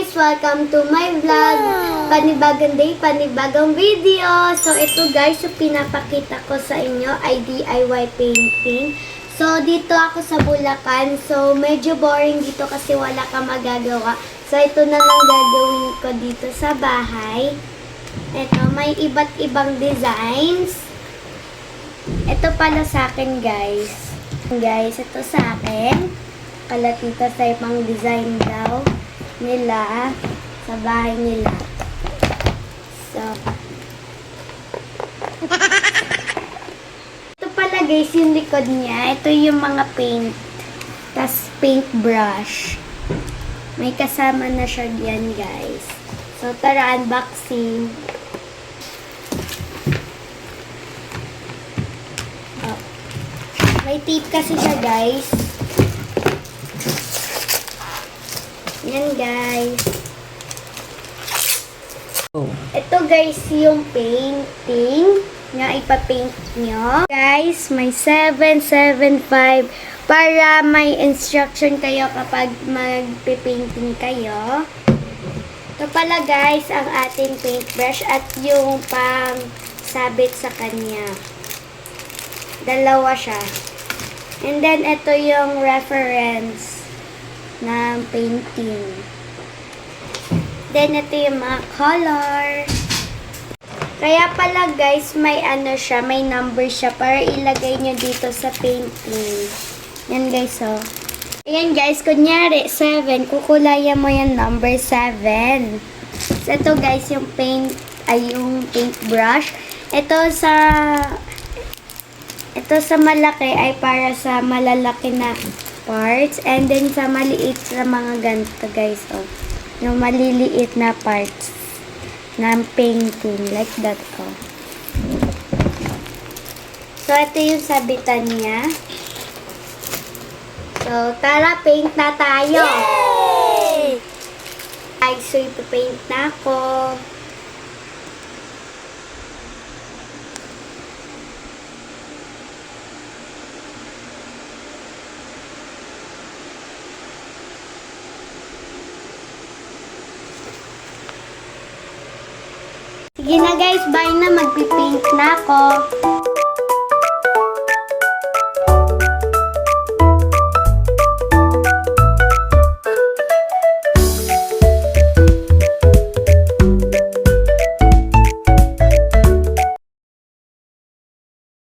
guys! Welcome to my vlog. Panibagong day, panibagong video. So ito guys, yung pinapakita ko sa inyo ay DIY painting. So dito ako sa Bulacan. So medyo boring dito kasi wala ka magagawa. So ito na lang gagawin ko dito sa bahay. Ito, may iba't ibang designs. Ito pala sa akin guys. Guys, ito sa akin. Kalatita sa ibang design daw nila sa bahay nila. So, ito pala guys yung likod niya. Ito yung mga paint. Tas paint brush. May kasama na siya diyan guys. So, tara unboxing. Oh. May tape kasi siya guys. Yan guys. Ito guys yung painting na ipapaint nyo. Guys, may 775 para may instruction kayo kapag magpipainting kayo. Ito pala guys ang ating paintbrush at yung pang sabit sa kanya. Dalawa siya. And then ito yung reference ng painting. Then, ito yung mga color. Kaya pala guys, may ano siya, may number siya para ilagay nyo dito sa painting. Yan guys, oh. Ayan guys, kunyari, 7. Kukulayan mo yung number 7. So, ito guys, yung paint, ay yung paintbrush. Ito sa malaki ay para sa malalaki na parts. And then sa maliit sa mga ganito guys, oh. Yung maliliit na parts ng painting. Like that, oh. So, ito yung sabitan niya. So, tara, paint na tayo. Yay! Ay, so ipapaint na ako. Sige na guys, bye na. Magpipaint na ako.